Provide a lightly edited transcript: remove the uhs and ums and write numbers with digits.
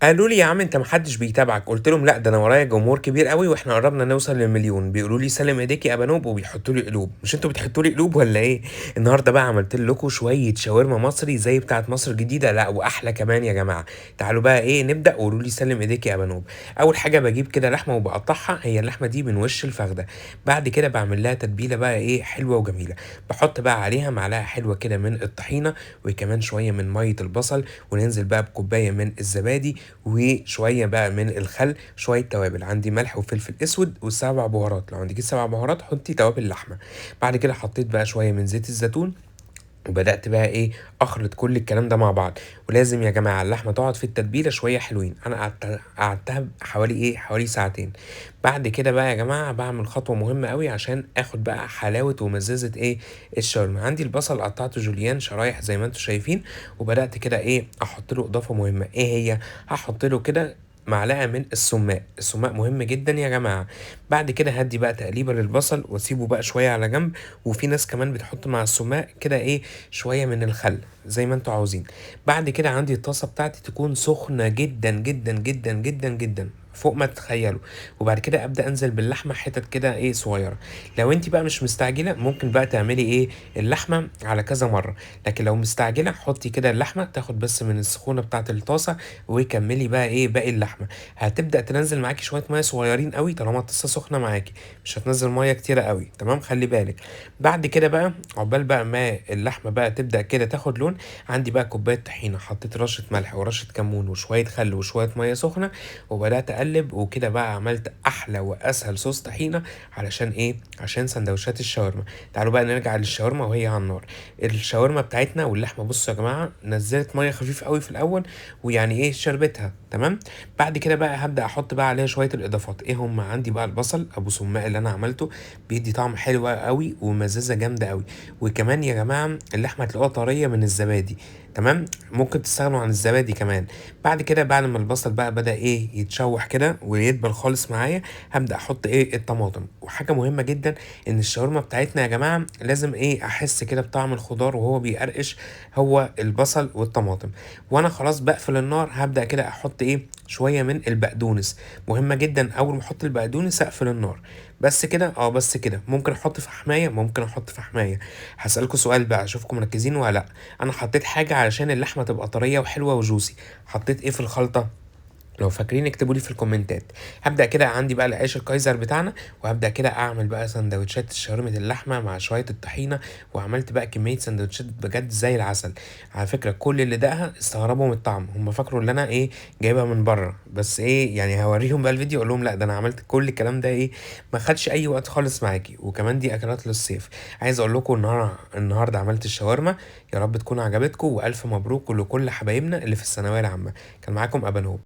قالوا لي: "يا عم أنت ما حدش بيتابعك." قُلت لهم: "لأ، ده أنا ورايا جمهور كبير أوي وإحنا قرّبنا نوصل للمليون." بيقولوا لي: "سلِّم إيديك يا أبانوب." وبيحطّوا لي قلوب. مش أنتم بتحطّوا لي قلوب والّا إيه؟ النهارده بقى عملت لكم شوية شاورما مصري زي بتاعة مصر الجديدة، لأ وأحلى كمان يا جماعة. تعالوا بقى إيه، نبدأ وقولوا لي: "سلِّم إيديك يا أبانوب." أول حاجة باجيب كده لحمة وباقطّعها، هي اللحمة دي من وِش الفخدة. بعد كده باعمل لها تتبيلة بقى إيه، حلوة وجميلة. باحُط بقى عليها معلقة حلوة كده من الطحينة وكمان شوية من مَيّة البصل وننزل بقى بكوباية من الزبادي وشوية بقى من الخل، شوية توابل، عندي ملح وفلفل أسود و7 بهارات، لو عندكيش 7 بهارات حطي توابل لحمة. بعد كده حطيت بقى شوية من زيت الزيتون وبدأت بقى إيه، أخلط كل الكلام ده مع بعض. ولازم يا جماعة اللحمة تقعد في التتبيلة شوية حلوين، أنا قعدتها حوالي إيه، حوالي ساعتين. بعد كده بقى يا جماعة باعمل خطوة مهمة أوي عشان آخد بقى حلاوة ومزازة إيه، الشاورما. عندي البصل قطعته جوليان شرايح زي ما أنتم شايفين، وبدأت كده إيه، أحط له إضافة مهمة، إيه هي؟ هاحط له كده معلقة من السُمّاق. السُمّاق مهم جدًا يا جماعة. بعد كده هادّي بقى تقليبة للبصل واسيبه بقى شوية على جنب. وفي ناس كمان بتحط مع السُمّاق كده إيه، شوية من الخل زي ما أنتم عاوزين. بعد كده عندي الطاسة بتاعتي تكون سخنة جدًا، جدًا، جدًا، جدًا، جدًا، فوق ما تتخيلوا. وبعد كده أبدأ أنزل باللحمة حتت كده إيه صغيرة. لو أنتِ بقى مش مستعجلة ممكن بقى تعملي إيه، اللحمة على كذا مرّة. لكن لو مستعجلة حطي كده اللحمة تاخد بس من السخونة بتاعة الطاسة وكمّلي بقى إيه، باقي اللحمة. هتبدأ تنزّل معاكِ شوية مَيّة صغيرين أوي طالما الطاسة سخنة معاكِ، مش هتنزّل مَيّة كتيرة أوي، تمام، خلّي بالِك. بعد كده بقى عقبال بقى ما اللحمة بقى تبدأ كده تاخد لون، عندي بقى كوباية طحينة، حطيت رشة ملح ورشة كمون وشوية خل وشوية مَيّة سخنة وبدأت أقلِّب. وكده بقى عملت أحلى وأسهل صوص طحينة علشان إيه، عشان ساندوتشات الشاورما. تعالوا بقى نرجع للشاورما وهي على النار. الشاورما بتاعتنا واللحمة بُصّوا يا جماعة نزّلت مَيّة خفيف أوي في الأول ويعني إيه شربتها، تمام. بعد كده بقى هابدأ أحط بقى عليها شوية الإضافات، إيه هم؟ عندي بقى البصل أبو سُمّاق اللي أنا عملته، بيدّي طعم حلو أوي ومزازة جامدة أوي. وكمان يا جماعة اللحمة هتلاقوها طرية من الزبادي، تمام، ممكن تستغنوا عن الزبادي كمان. بعد كده بعد ما البصل بقى بدأ إيه يتشوّح كده ويدبل خالص معايا، هابدأ أحط إيه الطماطم. وحاجة مهمة جدًا إن الشاورما بتاعتنا يا جماعة لازم إيه أحس كده بطعم الخضار وهو بيقرقش، هو البصل والطماطم. وأنا خلاص باقفل النار هابدأ كده أحط إيه شوية من البقدونس. مهمة جدًا أول ما أحط البقدونس أقفل النار. بس كده؟ آه بس كده. ممكن أحط فحماية؟ ممكن أحط فحماية. هاسألكم سؤال بقى أشوفكم مركزين والّا لأ. أنا حطيت حاجة علشان اللحمة تبقى طرية وحلوة وjuicy. حطيت إيه في الخلطة؟ لو فاكرين اكتبوا لي في الكومنتات. هابدأ كده عندي بقى العيش الكايزر بتاعنا، وهابدأ كده أعمل بقى ساندوتشات شاورمة اللحمة مع شوية الطحينة. وعملت بقى كمية ساندوتشات بجد زي العسل. على فكرة كل اللي داقها استغربوا من الطعم، هم فكروا اللي أنا إيه جايبها من برّه، بس إيه يعني هاوريهم بقى الفيديو أقول لهم لأ ده أنا عملت كل الكلام ده إيه ما خدش أي وقت خالص معاكِ. وكمان دي أكلات للصيف. عايز أقول لكم النهارده عملت الشاورما، يا رب تكون عجبتكم وألف مبروك لكل حبايبنا اللي في الثانوية العامة. كان معاكم أبانوب.